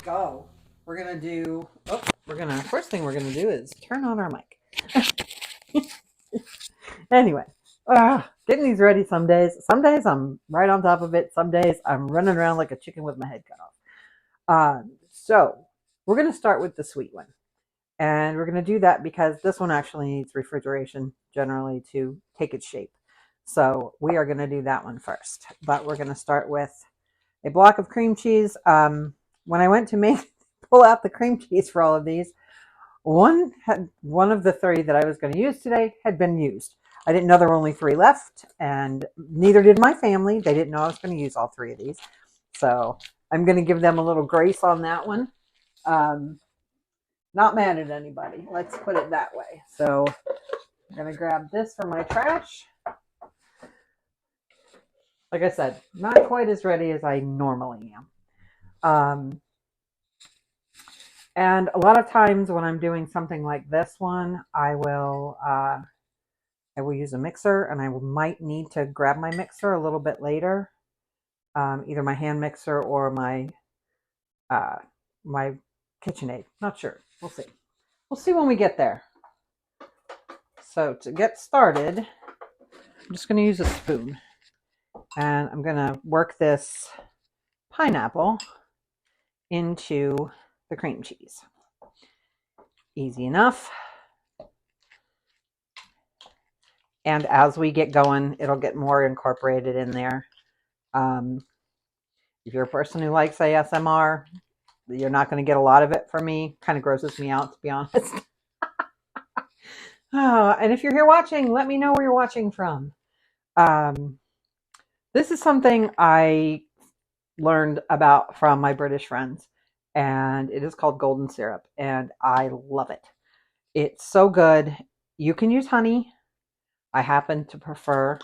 go. First thing we're gonna do is turn on our mic. Anyway, getting these ready some days. Some days I'm right on top of it. Some days I'm running around like a chicken with my head cut off. So we're gonna start with the sweet one. And we're going to do that because this one actually needs refrigeration generally to take its shape. So we are going to do that one first. But we're going to start with a block of cream cheese. When I went to pull out the cream cheese for all of these, one of the three that I was going to use today had been used. I didn't know there were only 3 left, and neither did my family. They didn't know I was going to use all 3 of these. So I'm going to give them a little grace on that one. Not mad at anybody. Let's put it that way. So I'm going to grab this for my trash. Like I said, not quite as ready as I normally am. And a lot of times when I'm doing something like this one, I will use a mixer, and I might need to grab my mixer a little bit later. Either my hand mixer or my KitchenAid. Not sure. We'll see. We'll see when we get there. So to get started, I'm just going to use a spoon. And I'm going to work this pineapple into the cream cheese. Easy enough. And as we get going, it'll get more incorporated in there. If you're a person who likes ASMR, you're not going to get a lot of it from me. Kind of grosses me out, to be honest. And if you're here watching, let me know where you're watching from. This is something I learned about from my British friends, and it is called golden syrup, and I love it. It's so good. You can use honey. I happen to prefer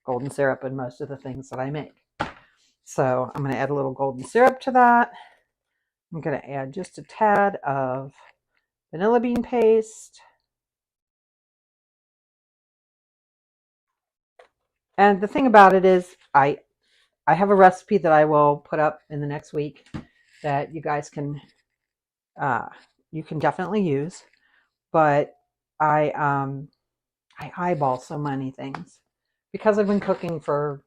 golden syrup in most of the things that I make. So I'm going to add a little golden syrup to that. I'm going to add just a tad of vanilla bean paste. And the thing about it is I have a recipe that I will put up in the next week that you guys can definitely use. But I eyeball so many things because I've been cooking for,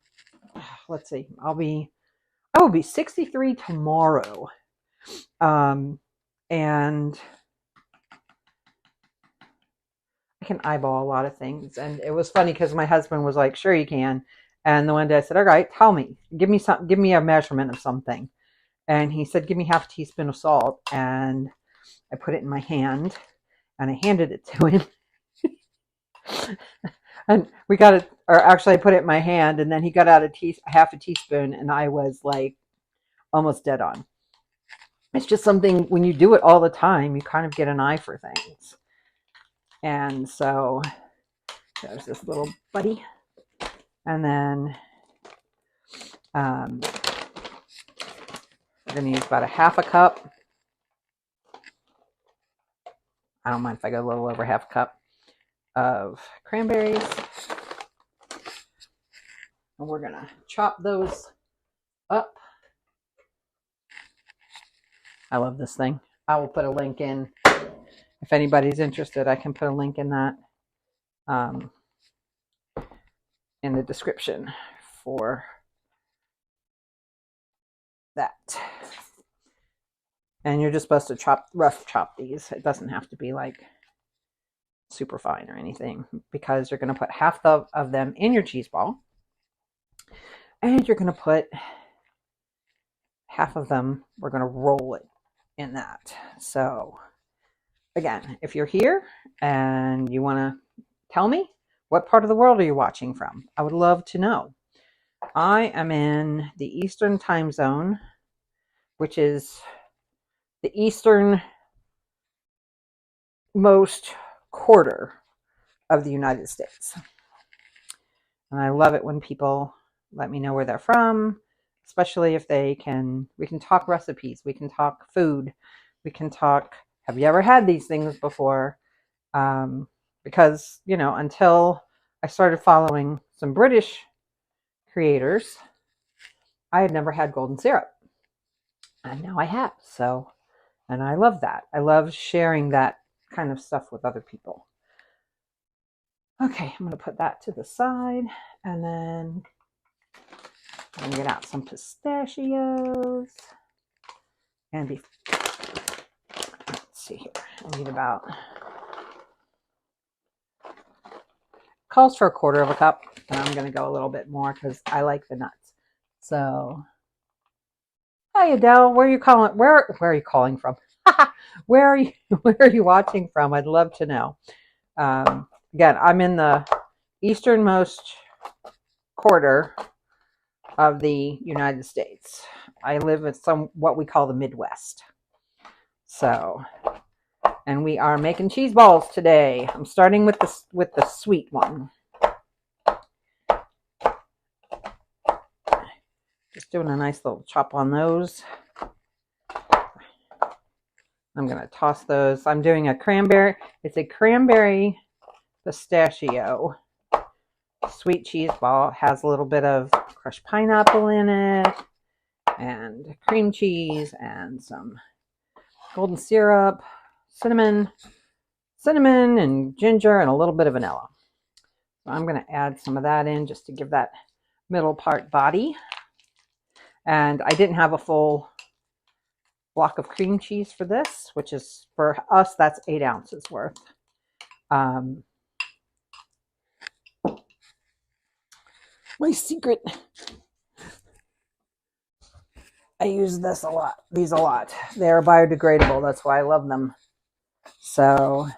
let's see, I will be 63 tomorrow. And I can eyeball a lot of things. And it was funny because my husband was like, sure you can. And the one day I said, all right, tell me, give me a measurement of something. And he said, give me half a teaspoon of salt. And I put it in my hand and I handed it to him. And we got it, or actually I put it in my hand, and then he got out half a teaspoon, and I was like almost dead on. It's just something, when you do it all the time, you kind of get an eye for things. And so there's this little buddy. And then I'm going to use about a half a cup. I don't mind if I go a little over half a cup of cranberries. And we're going to chop those up. I love this thing. I will put a link in. If anybody's interested, I can put a link in that in the description for that. And you're just supposed to rough chop these. It doesn't have to be like super fine or anything, because you're going to put half of them in your cheese ball, and you're going to put half of them, we're going to roll it in that. So again, if you're here and you want to tell me what part of the world are you watching from, I would love to know. I am in the Eastern time zone, which is the easternmost quarter of the United States. And I love it when people let me know where they're from, especially if we can talk recipes, we can talk food, we can talk, have you ever had these things before? Because, until I started following some British creators, I had never had golden syrup. And now I have. So And I love that. I love sharing that kind of stuff with other people. Okay, I'm going to put that to the side, and then I'm going to get out some pistachios. And let's see here. I need about, calls for a quarter of a cup, and I'm going to go a little bit more because I like the nuts. So, hi Adele, where are you calling? Where are you calling from? Where are you watching from? I'd love to know. Again, I'm in the easternmost quarter of the United States. I live in what we call the Midwest. So, and we are making cheese balls today. I'm starting with the sweet one. Just doing a nice little chop on those. I'm going to toss those. I'm doing a cranberry. It's a cranberry pistachio sweet cheese ball. It has a little bit of crushed pineapple in it, and cream cheese, and some golden syrup, cinnamon, and ginger, and a little bit of vanilla. So I'm going to add some of that in just to give that middle part body. And I didn't have a full block of cream cheese for this, which is, for us, that's 8 ounces worth. My secret, I use these a lot. They're biodegradable. That's why I love them. So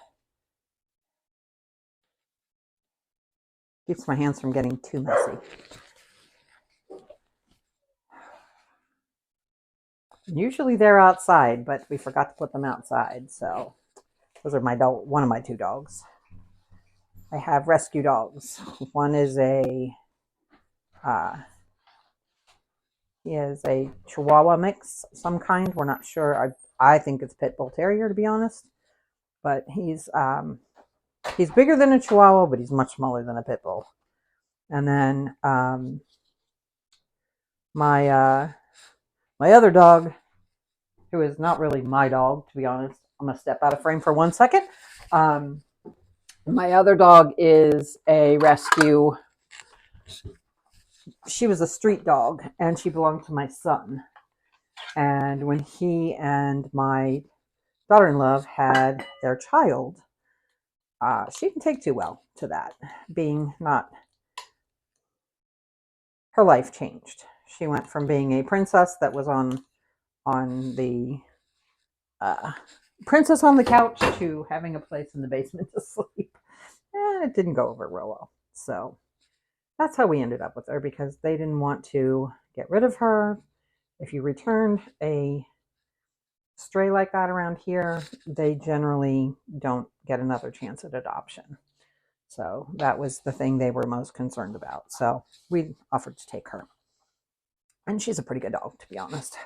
keeps my hands from getting too messy. Usually they're outside, but we forgot to put them outside. So those are one of my 2 dogs. I have rescue dogs. One is he is a Chihuahua mix, some kind. We're not sure. I think it's Pit Bull Terrier, to be honest. But he's bigger than a Chihuahua, but he's much smaller than a Pit Bull. And then my other dog, who is not really my dog, to be honest. I'm gonna step out of frame for 1 second. My other dog is a rescue. She was a street dog, and she belonged to my son. And when he and my daughter-in-law had their child, she didn't take too well to that, being not, her life changed. She went from being a princess that was on the princess on the couch to having a place in the basement to sleep. And it didn't go over real well. So that's how we ended up with her, because they didn't want to get rid of her. If you returned a stray like that around here, they generally don't get another chance at adoption. So that was the thing they were most concerned about. So we offered to take her. And she's a pretty good dog, to be honest.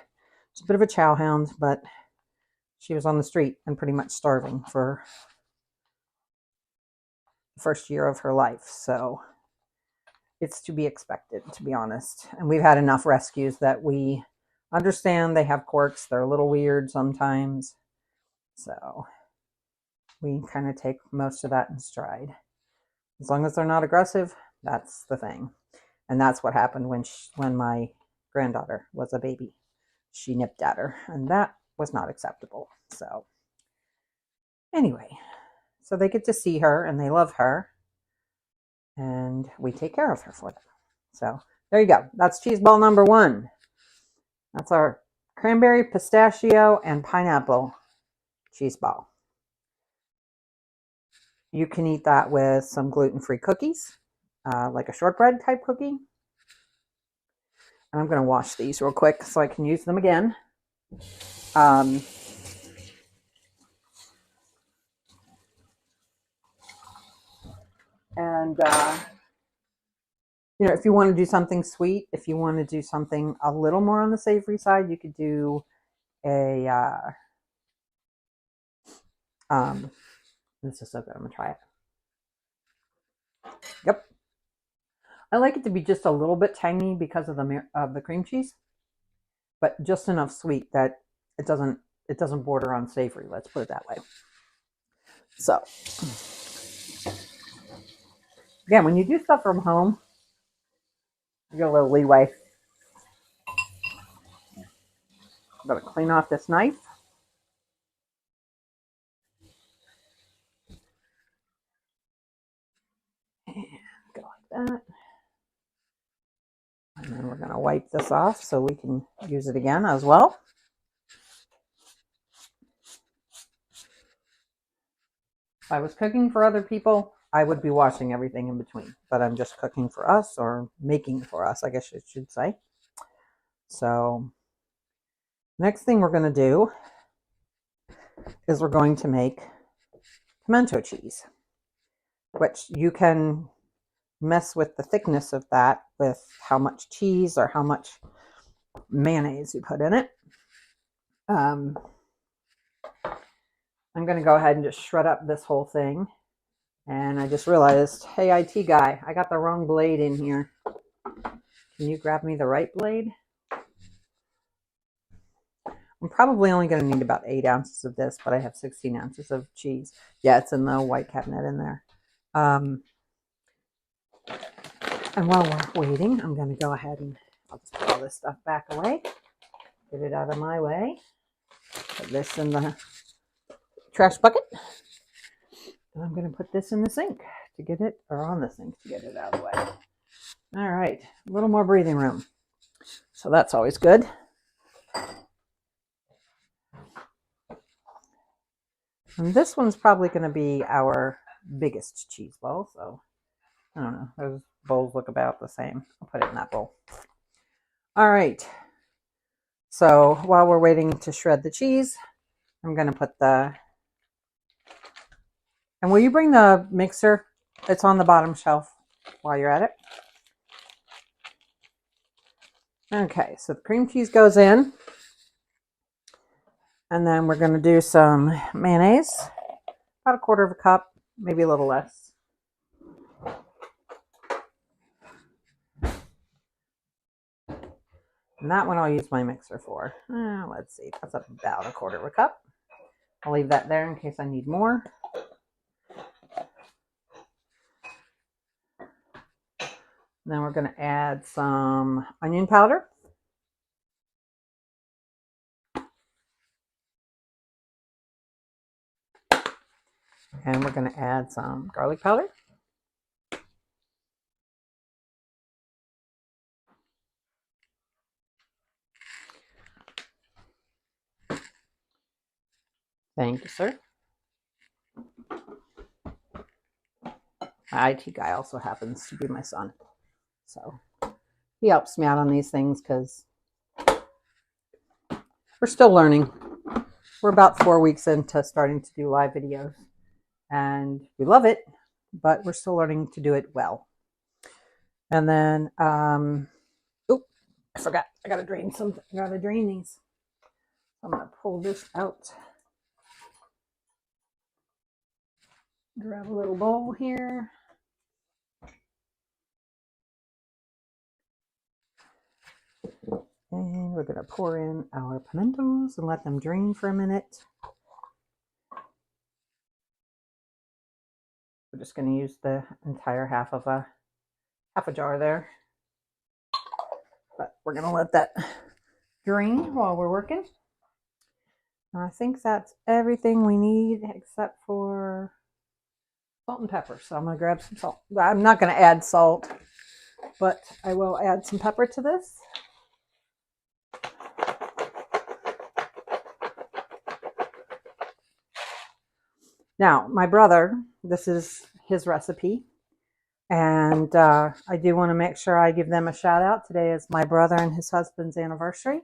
She's a bit of a chow hound, but she was on the street and pretty much starving for the first year of her life. So it's to be expected, to be honest. And we've had enough rescues that we understand they have quirks. They're a little weird sometimes. So we kind of take most of that in stride. As long as they're not aggressive, that's the thing. And that's what happened when my granddaughter was a baby. She nipped at her, and that was not acceptable. So anyway, so they get to see her, and they love her, and we take care of her for them. So there you go. That's cheese ball number 1. That's our cranberry, pistachio, and pineapple cheese ball. You can eat that with some gluten-free cookies, like a shortbread type cookie. And I'm going to wash these real quick so I can use them again. If you want to do something sweet, if you want to do something a little more on the savory side, you could do a, this is so good. I'm going to try it. Yep. I like it to be just a little bit tangy because of the cream cheese, but just enough sweet that it it doesn't border on savory. Let's put it that way. So again, when you do stuff from home, you get a little leeway. I'm going to clean off this knife. And go like that. And then we're going to wipe this off so we can use it again as well. If I was cooking for other people, I would be washing everything in between. But I'm just cooking for us, or making for us, I guess I should say. So next thing we're going to do is we're going to make pimento cheese, which you can mess with the thickness of that with how much cheese or how much mayonnaise you put in it. I'm going to go ahead and just shred up this whole thing. And I just realized, hey, IT guy, I got the wrong blade in here. Can you grab me the right blade? I'm probably only going to need about 8 ounces of this, but I have 16 ounces of cheese. Yeah, it's in the white cabinet in there. And while we're waiting, I'm going to go ahead and I'll just put all this stuff back away. Get it out of my way. Put this in the trash bucket. And I'm going to put this in the sink to get it, or on the sink to get it out of the way. All right, a little more breathing room. So that's always good. And this one's probably going to be our biggest cheese ball. So I don't know, those bowls look about the same. I'll put it in that bowl. All right. So while we're waiting to shred the cheese, I'm going to put the... And will you bring the mixer? It's on the bottom shelf while you're at it. Okay, so the cream cheese goes in. And then we're going to do some mayonnaise. About 1/4 cup, maybe a little less. And that one I'll use my mixer for. Let's see, that's about 1/4 cup. I'll leave that there in case I need more. And then we're going to add some onion powder. And we're going to add some garlic powder. Thank you, sir. My IT guy also happens to be my son. So he helps me out on these things because we're still learning. We're about 4 weeks into starting to do live videos. And we love it, but we're still learning to do it well. And then, oh, I forgot. I gotta drain something. I gotta drain these. I'm gonna pull this out. Grab a little bowl here. And we're gonna pour in our pimentos and let them drain for a minute. We're just gonna use the entire half a jar there. But we're gonna let that drain while we're working. And I think that's everything we need except for salt and pepper. So I'm gonna grab some salt. I'm not gonna add salt, but I will add some pepper to this. Now, my brother, this is his recipe, and I do want to make sure I give them a shout out. Today is my brother and his husband's anniversary.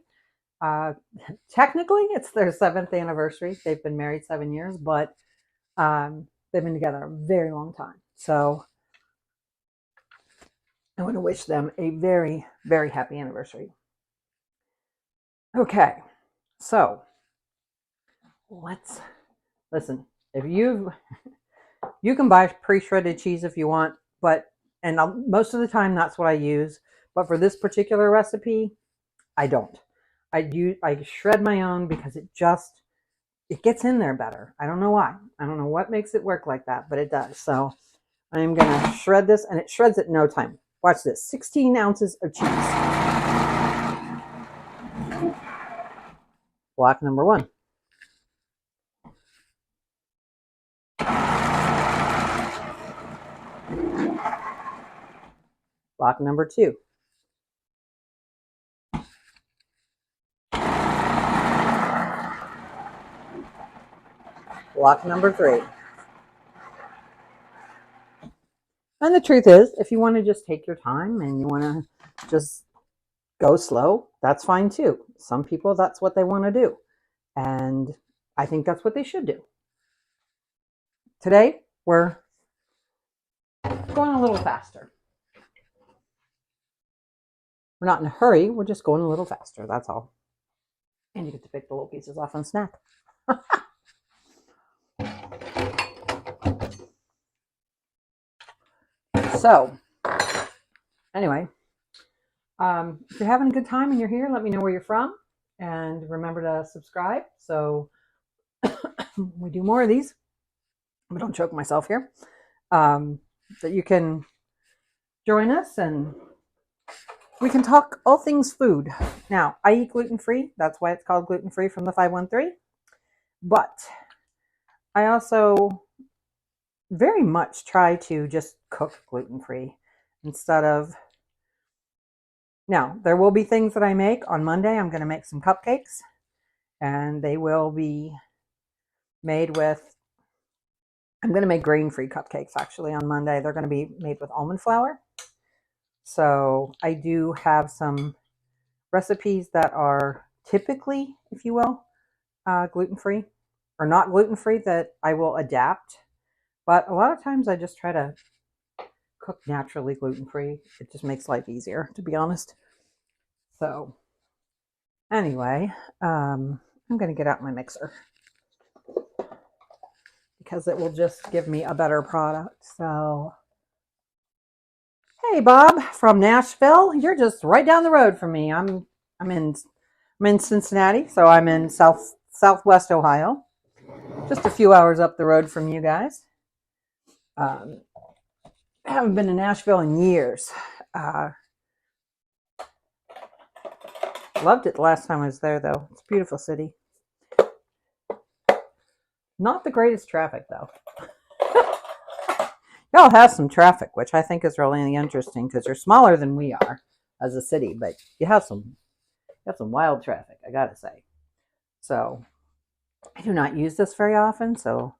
Technically, it's their 7th anniversary. They've been married 7 years, but they've been together a very long time. So I want to wish them a very, very happy anniversary. Okay, so let's listen. If you can buy pre-shredded cheese if you want, but most of the time that's what I use. But for this particular recipe, I don't. I shred my own because it just it gets in there better. I don't know why. I don't know what makes it work like that, but it does. So I'm going to shred this, and it shreds it in no time. Watch this. 16 ounces of cheese. Block number 1. Block number 2. Block number 3. And the truth is, if you want to just take your time and you want to just go slow, that's fine too. Some people, that's what they want to do. And I think that's what they should do. Today, we're going a little faster. We're not in a hurry. We're just going a little faster. That's all. And you get to pick the little pieces off and snack. So, anyway, if you're having a good time and you're here, let me know where you're from. And remember to subscribe so we do more of these. But don't choke myself here. That you can join us and we can talk all things food. Now, I eat gluten-free. That's why it's called gluten-free from the 513. But I also very much try to just cook gluten-free instead of... Now, there will be things that I make. On Monday, I'm going to make some cupcakes. And they will be made with... I'm going to make grain-free cupcakes, actually, on Monday. They're going to be made with almond flour. So I do have some recipes that are typically, if you will, gluten-free or not gluten-free that I will adapt. But a lot of times I just try to cook naturally gluten-free. It just makes life easier, to be honest. So anyway, I'm going to get out my mixer because it will just give me a better product. So, hey, Bob from Nashville, you're just right down the road from me. I'm in Cincinnati, so I'm in southwest Ohio, just a few hours up the road from you guys. I haven't been to Nashville in years. Loved it the last time I was there, though. It's a beautiful city. Not the greatest traffic, though. Y'all have some traffic, which I think is really interesting because you're smaller than we are as a city, but you have some wild traffic, I gotta say. So I do not use this very often, so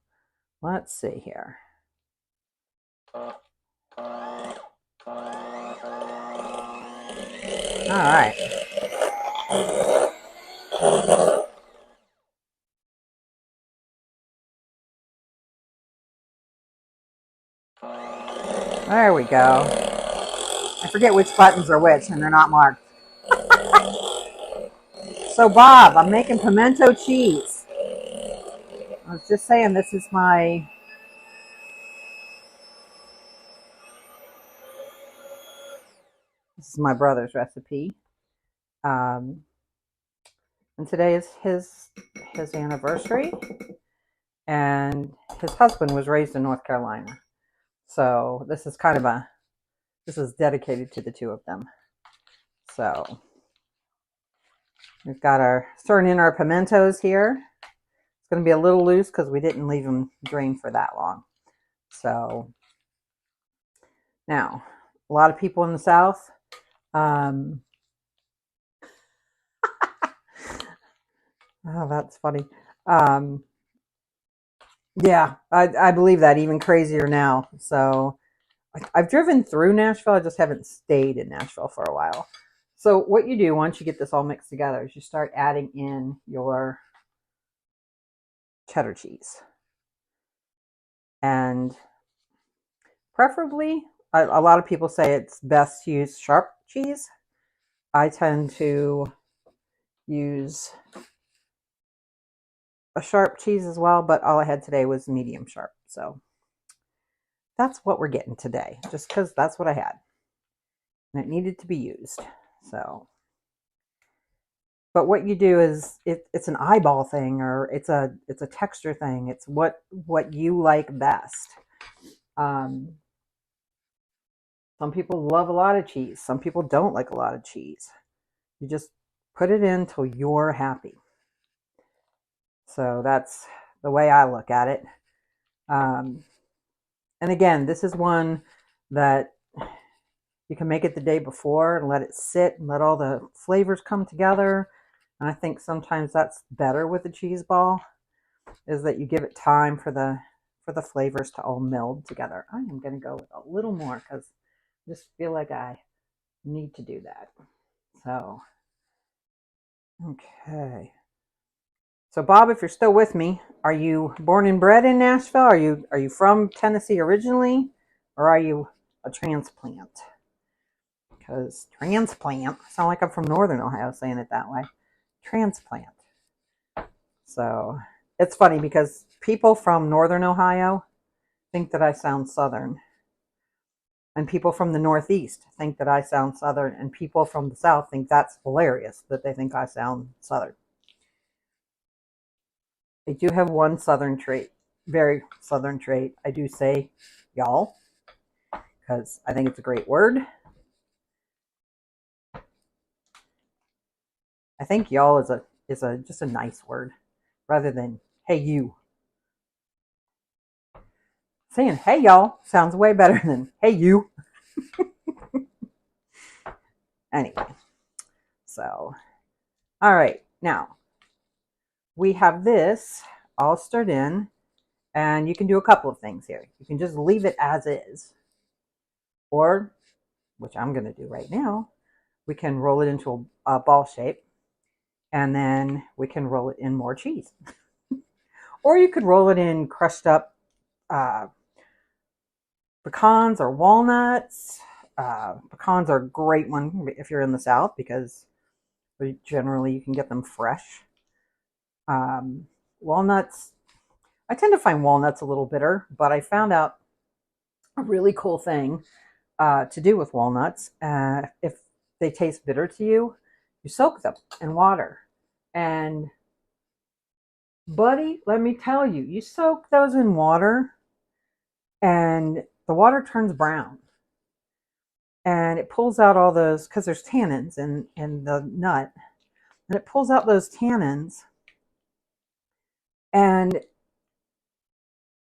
let's see here. All right. There we go. I forget which buttons are which, and they're not marked. So, Bob, I'm making pimento cheese. I was just saying this is my... This is my brother's recipe. And today is his anniversary. And his husband was raised in North Carolina. So this is this is dedicated to the two of them. So we've got throwing in our pimentos here. It's going to be a little loose because we didn't leave them drain for that long. So now, a lot of people in the South, oh, that's funny. Yeah, I believe that, even crazier now. So I've driven through Nashville. I just haven't stayed in Nashville for a while. So what you do once you get this all mixed together is you start adding in your cheddar cheese. And preferably, a lot of people say it's best to use sharp cheese. I tend to use a sharp cheese as well, but all I had today was medium sharp. So that's what we're getting today, just because that's what I had. And it needed to be used. So, But what you do is it's an eyeball thing, or it's a texture thing. It's what you like best. Um, some people love a lot of cheese. Some people don't like a lot of cheese. You just put it in till you're happy. So that's the way I look at it. And again, this is one that you can make it the day before and let it sit and let all the flavors come together. And I think sometimes that's better with a cheese ball, is that you give it time for the flavors to all meld together. I am going to go with a little more because I just feel like I need to do that. So, okay. So Bob, if you're still with me, are you born and bred in Nashville? Are you from Tennessee originally, or are you a transplant? Because transplant, I sound like I'm from Northern Ohio saying it that way. Transplant. So it's funny because people from Northern Ohio think that I sound Southern. And people from the Northeast think that I sound Southern. And people from the South think that's hilarious, that they think I sound Southern. I do have one Southern trait, very Southern trait. I do say y'all because I think it's a great word. I think y'all is a just a nice word rather than hey you. Saying hey y'all sounds way better than hey you. Anyway, so all right, now we have this all stirred in, and you can do a couple of things here. You can just leave it as is, or, which I'm going to do right now, we can roll it into a ball shape, and then we can roll it in more cheese. Or you could roll it in crushed up pecans or walnuts. Pecans are a great one if you're in the South because generally you can get them fresh. Walnuts, I tend to find walnuts a little bitter, but I found out a really cool thing to do with walnuts. If they taste bitter to you, you soak them in water. And buddy, let me tell you, you soak those in water and the water turns brown. And it pulls out all those, because there's tannins in the nut, and it pulls out those tannins. And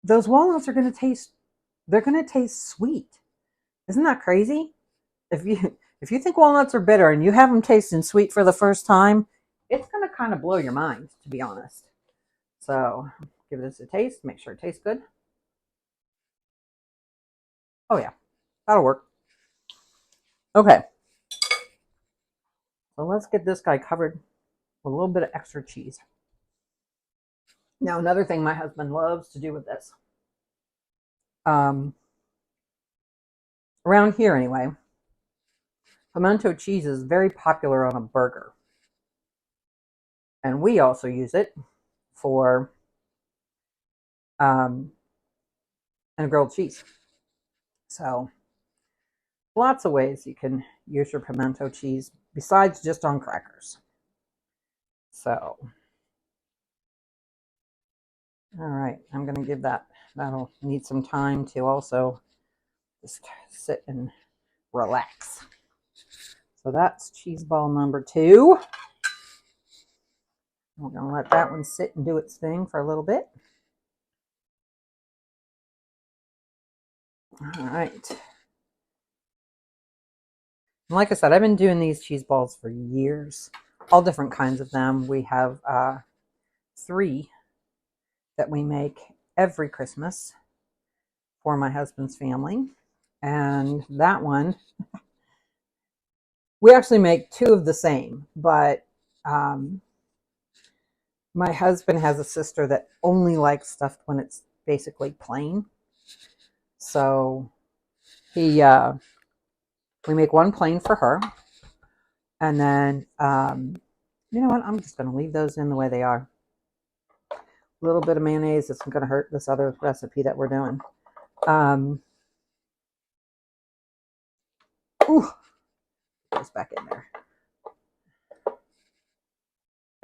those walnuts are going to taste, they're going to taste sweet. Isn't that crazy? If you think walnuts are bitter and you have them tasting sweet for the first time, it's going to kind of blow your mind, to be honest. So give this a taste. Make sure it tastes good. Oh yeah, that'll work. Okay. So let's get this guy covered with a little bit of extra cheese. Now, another thing my husband loves to do with this, around here anyway, pimento cheese is very popular on a burger. And we also use it for and grilled cheese. So lots of ways you can use your pimento cheese besides just on crackers. So, all right, I'm going to give that'll need some time to also just sit and relax. So that's cheese ball number 2. We're going to let that one sit and do its thing for a little bit. All right. Like I said, I've been doing these cheese balls for years, all different kinds of them. We have 3 that we make every Christmas for my husband's family. And that one, we actually make 2 of the same, but my husband has a sister that only likes stuff when it's basically plain. So we make one plain for her. And then, you know what? I'm just going to leave those in the way they are. A little bit of mayonnaise isn't going to hurt this other recipe that we're doing. Ooh, goes back in there.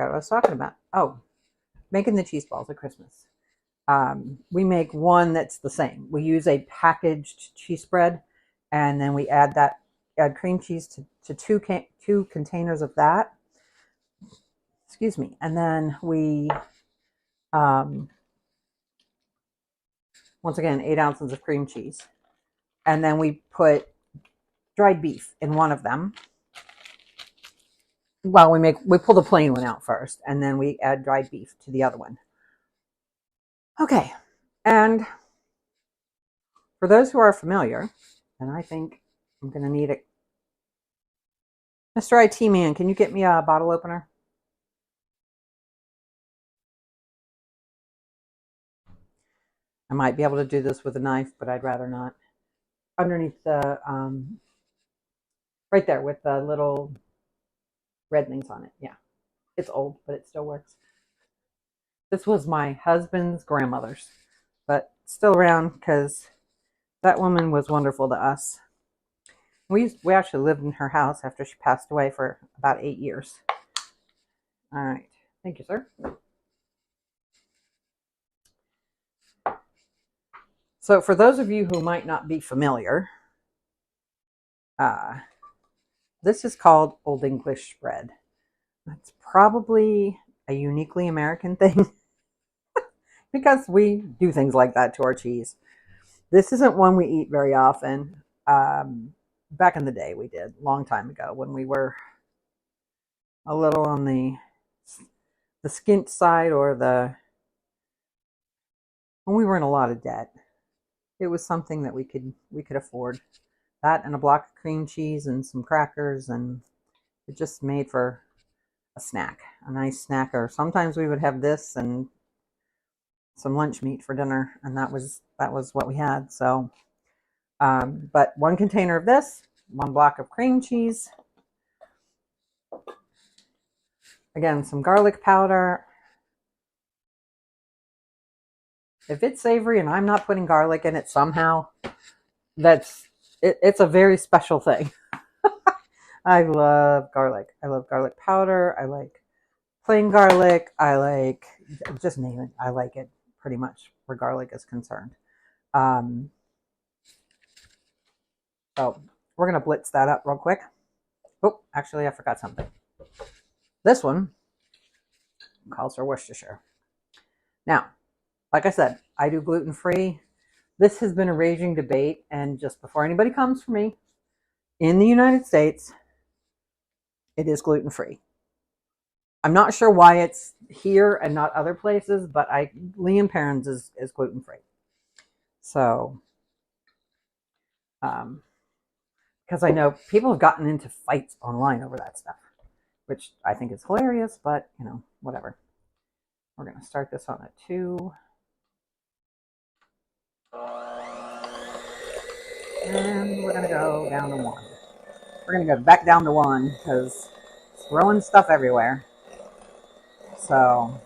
Forgot what I was talking about. Oh, making the cheese balls at Christmas. We make one that's the same. We use a packaged cheese spread, and then we add cream cheese to two containers of that. Excuse me. And then we, um, once again, 8 ounces of cream cheese. And then we put dried beef in one of them. Well, we pull the plain one out first, and then we add dried beef to the other one. Okay. And for those who are familiar, and I think I'm going to need it. Mr. IT man, can you get me a bottle opener? I might be able to do this with a knife, but I'd rather not. Underneath the, right there with the little red things on it. Yeah. It's old, but it still works. This was my husband's grandmother's, but still around because that woman was wonderful to us. We actually lived in her house after she passed away for about 8 years. All right. Thank you, sir. So for those of you who might not be familiar, this is called Old English spread. It's probably a uniquely American thing because we do things like that to our cheese. This isn't one we eat very often. Back in the day we did, a long time ago, when we were a little on the skint side, or when we were in a lot of debt. It was something that we could afford. That and a block of cream cheese and some crackers, and it just made for a snack, a nice snacker. Sometimes we would have this and some lunch meat for dinner, and that was what we had. So, but one container of this, one block of cream cheese, again, some garlic powder. If it's savory and I'm not putting garlic in it somehow, it's a very special thing. I love garlic. I love garlic powder. I like plain garlic. I like, just name it. I like it pretty much where garlic is concerned. So we're going to blitz that up real quick. Oh, actually, I forgot something. This one calls for Worcestershire. Now, like I said, I do gluten-free. This has been a raging debate, and just before anybody comes for me, in the United States, it is gluten-free. I'm not sure why it's here and not other places, but Liam Perrins is gluten-free. So, because I know people have gotten into fights online over that stuff, which I think is hilarious, but, whatever. We're going to start this on a 2. And we're going to go down to 1. We're going to go back down to 1 because it's throwing stuff everywhere. So, all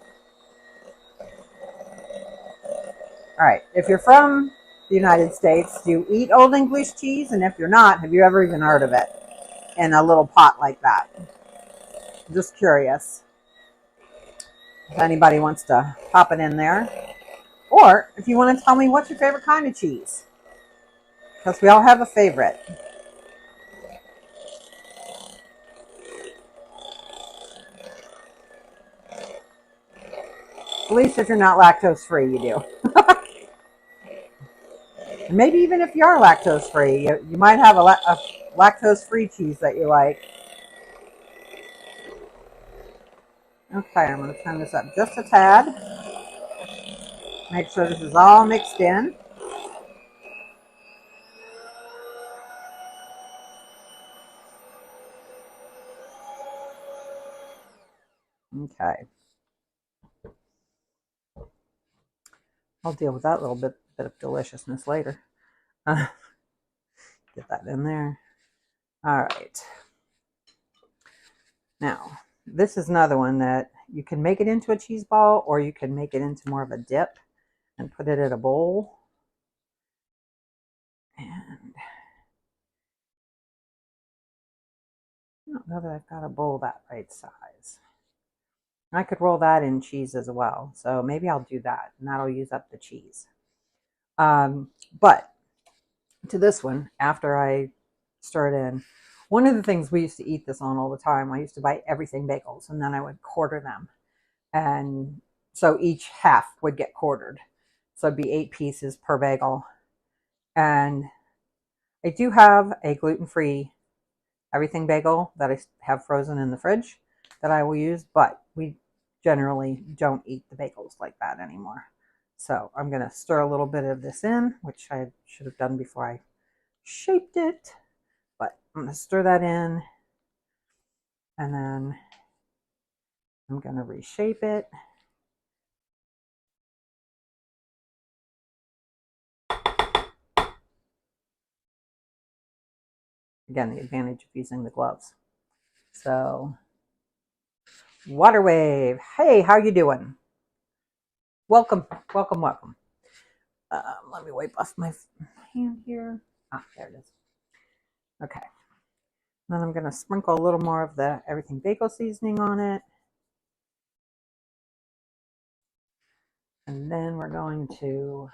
right. If you're from the United States, do you eat Old English cheese? And if you're not, have you ever even heard of it in a little pot like that? Just curious. If anybody wants to pop it in there. Or if you want to tell me what's your favorite kind of cheese. Because we all have a favorite. At least if you're not lactose free, you do. Maybe even if you are lactose free, you might have a lactose free cheese that you like. Okay, I'm going to turn this up just a tad. Make sure this is all mixed in. Okay. I'll deal with that little bit of deliciousness later. Get that in there. All right. Now, this is another one that you can make it into a cheese ball, or you can make it into more of a dip and put it in a bowl. And I don't know that I've got a bowl that right size. I could roll that in cheese as well. So maybe I'll do that, and that'll use up the cheese. But to this one, after I stir it in, one of the things we used to eat this on all the time, I used to buy everything bagels, and then I would quarter them. And so each half would get quartered. So it'd be 8 pieces per bagel. And I do have a gluten-free everything bagel that I have frozen in the fridge that I will use, but we generally don't eat the bagels like that anymore. So I'm going to stir a little bit of this in, which I should have done before I shaped it. But I'm going to stir that in, and then I'm going to reshape it. Again, the advantage of using the gloves. So, water wave. Hey, how you doing? Welcome, welcome, welcome. Let me wipe off my hand here. Ah, there it is. Okay. Then I'm going to sprinkle a little more of the everything bagel seasoning on it. And then we're going to,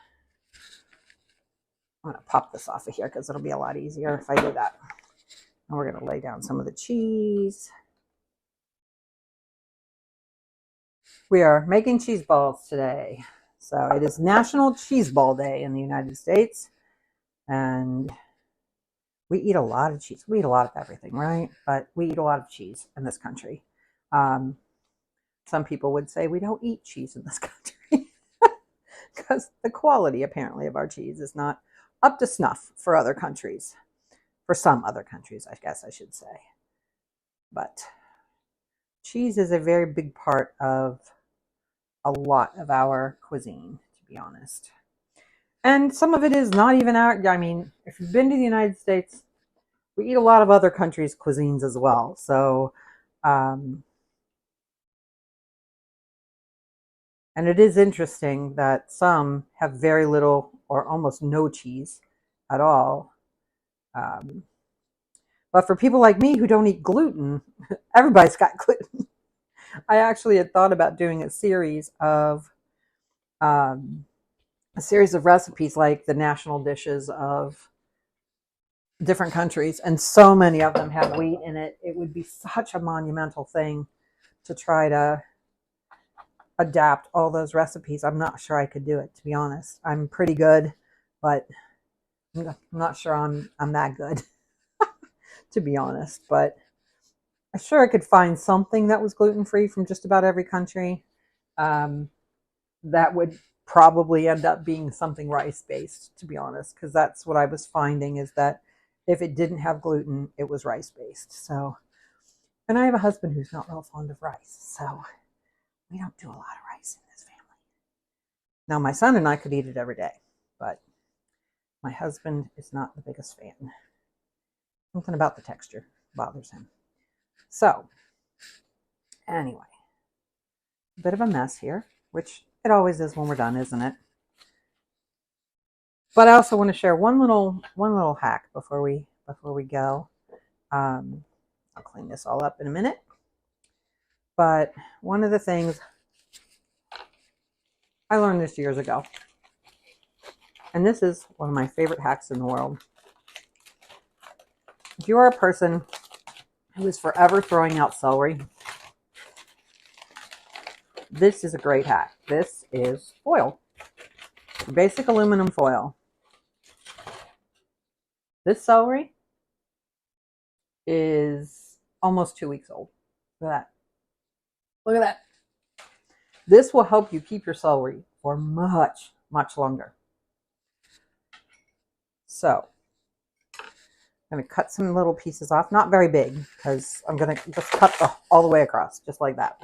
I'm going to pop this off of here because it'll be a lot easier if I do that. And we're going to lay down some of the cheese. We are making cheese balls today. So it is National Cheeseball Day in the United States. And we eat a lot of cheese. We eat a lot of everything, right? But we eat a lot of cheese in this country. Some people would say we don't eat cheese in this country because the quality apparently of our cheese is not up to snuff for other countries. For some other countries, I guess I should say. But cheese is a very big part of a lot of our cuisine, to be honest. And some of it is not even our, I mean, if you've been to the United States, we eat a lot of other countries' cuisines as well. So, and it is interesting that some have very little or almost no cheese at all. But for people like me who don't eat gluten, everybody's got gluten. I actually had thought about doing a series of recipes like the national dishes of different countries, and so many of them have wheat in it. It would be such a monumental thing to try to adapt all those recipes. I'm not sure I could do it, to be honest. I'm pretty good, but I'm not sure I'm that good, to be honest. But I'm sure I could find something that was gluten-free from just about every country. That would probably end up being something rice-based, to be honest, because that's what I was finding, is that if it didn't have gluten, it was rice-based. So, and I have a husband who's not real fond of rice, so we don't do a lot of rice in this family. Now, my son and I could eat it every day, but my husband is not the biggest fan. Something about the texture bothers him. So, anyway, a bit of a mess here, which it always is when we're done, isn't it? But I also want to share one little hack before we go. I'll clean this all up in a minute. But one of the things, I learned this years ago, and this is one of my favorite hacks in the world. If you are a person who is forever throwing out celery, this is a great hack. This is foil, basic aluminum foil. This celery is almost 2 weeks old. Look at that. Look at that. This will help you keep your celery for much, much longer. So, I'm going to cut some little pieces off, not very big, because I'm going to just cut all the way across, just like that.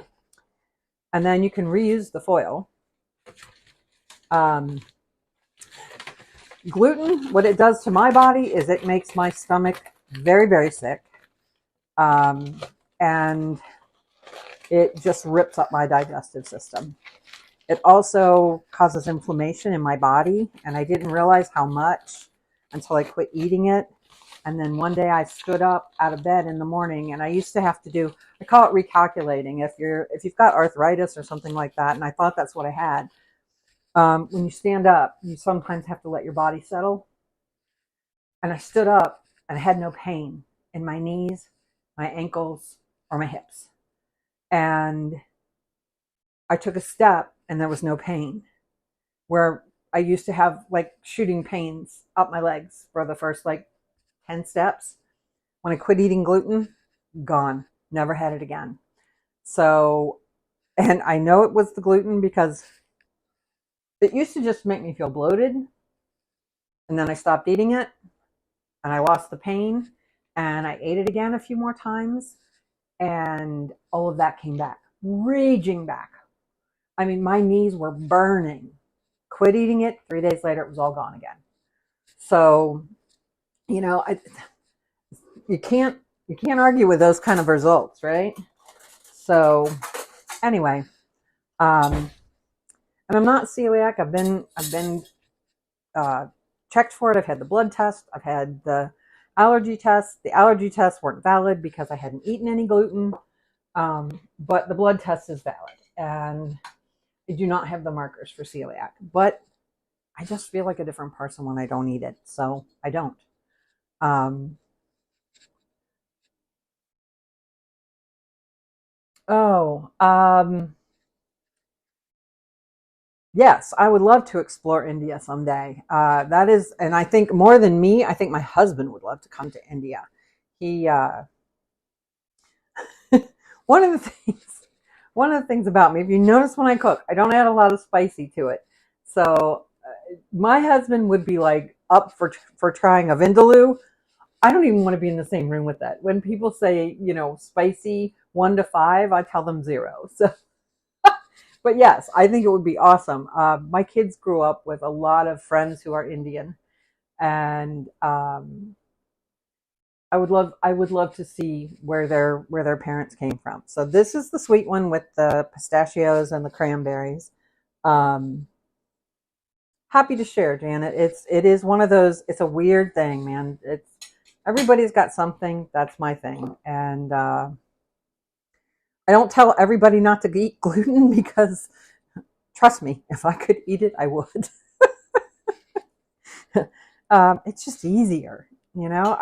And then you can reuse the foil. Gluten, what it does to my body is it makes my stomach very, very sick. And it just rips up my digestive system. It also causes inflammation in my body, and I didn't realize how much until I quit eating it. And then one day I stood up out of bed in the morning, and I used to have to do, I call it recalculating. If you've got arthritis or something like that, and I thought that's what I had. When you stand up, you sometimes have to let your body settle. And I stood up and I had no pain in my knees, my ankles, or my hips. And I took a step and there was no pain. Where I used to have like shooting pains up my legs for the first like 10 steps. When I quit eating gluten, gone. Never had it again. So, and I know it was the gluten because it used to just make me feel bloated. And then I stopped eating it and I lost the pain and I ate it again a few more times. And all of that came back, raging back. I mean, my knees were burning. Quit eating it. 3 days later, it was all gone again. So, you know, you can't argue with those kind of results, right? So, anyway, and I'm not celiac. I've been checked for it. I've had the blood test. I've had the allergy test. The allergy tests weren't valid because I hadn't eaten any gluten. But the blood test is valid, and I do not have the markers for celiac. But I just feel like a different person when I don't eat it, so I don't. Um, oh, yes, I would love to explore India someday. That is, and I think more than me, I think my husband would love to come to India. He, one of the things, one of the things about me, if you notice when I cook, I don't add a lot of spicy to it. So my husband would be like up for trying a vindaloo. I don't even want to be in the same room with that. When people say, you know, spicy 1 to 5, I tell them 0. So, but yes, I think it would be awesome. My kids grew up with a lot of friends who are Indian, and I would love to see where their parents came from. So this is the sweet one with the pistachios and the cranberries. Um, Happy to share, Janet. It is one of those. It's a weird thing, man. It's everybody's got something. That's my thing, and I don't tell everybody not to eat gluten because trust me, if I could eat it, I would. It's just easier, you know.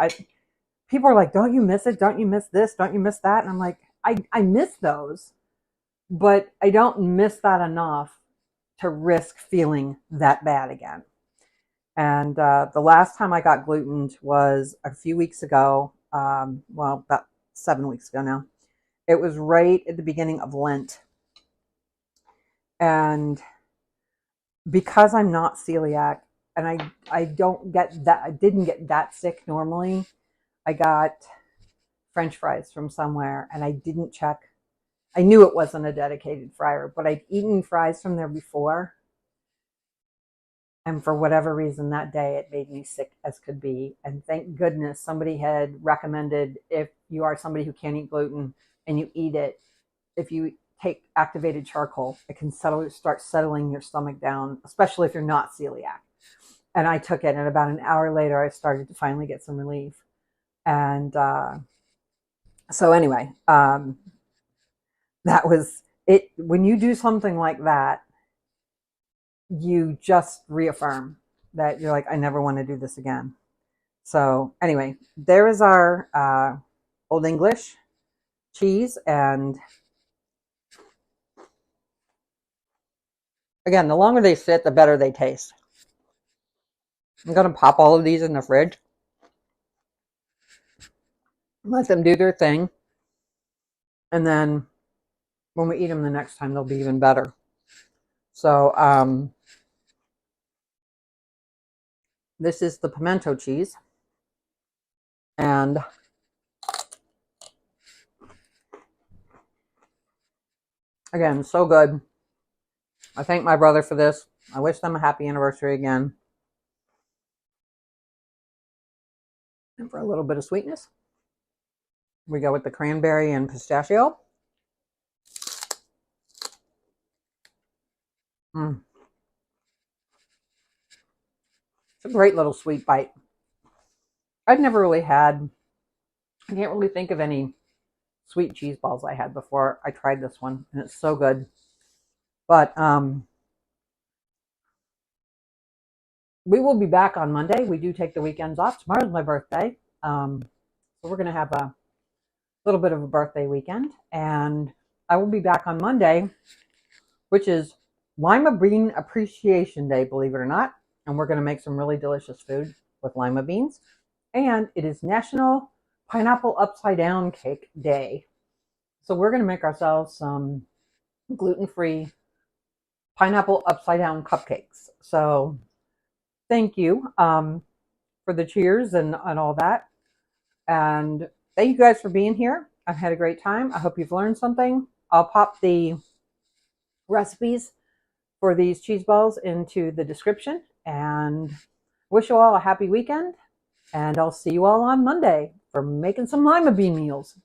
People are like, "Don't you miss it? Don't you miss this? Don't you miss that?" And I'm like, I miss those, but I don't miss that enough to risk feeling that bad again. And the last time I got gluten was a few weeks ago. Well, about 7 weeks ago now. It was right at the beginning of Lent, and because I'm not celiac, and I don't get that, I didn't get that sick normally. I got French fries from somewhere, and I didn't check. I knew it wasn't a dedicated fryer, but I'd eaten fries from there before. And for whatever reason that day, it made me sick as could be. And thank goodness somebody had recommended if you are somebody who can't eat gluten and you eat it, if you take activated charcoal, it can start settling your stomach down, especially if you're not celiac. And I took it, and about an hour later, I started to finally get some relief. And so, anyway, that was it. When you do something like that, you just reaffirm that you're like, I never want to do this again. So anyway, there is our Old English cheese. And again, the longer they sit, the better they taste. I'm going to pop all of these in the fridge, let them do their thing. And then when we eat them the next time, they'll be even better. So this is the pimento cheese. And again, so good. I thank my brother for this. I wish them a happy anniversary again. And for a little bit of sweetness, we go with the cranberry and pistachio. Mm. It's a great little sweet bite. I'd never really had, I can't really think of any sweet cheese balls I had before I tried this one, and it's so good. But we will be back on Monday. We do take the weekends off. Tomorrow's my birthday. So we're going to have a little bit of a birthday weekend. And I will be back on Monday, which is Lima Bean Appreciation Day, believe it or not. And we're going to make some really delicious food with lima beans. And it is National Pineapple Upside Down Cake Day. So we're going to make ourselves some gluten-free pineapple upside down cupcakes. So thank you for the cheers and all that. And thank you guys for being here. I've had a great time. I hope you've learned something. I'll pop the recipes for these cheese balls into the description, and wish you all a happy weekend. And I'll see you all on Monday for making some lima bean meals.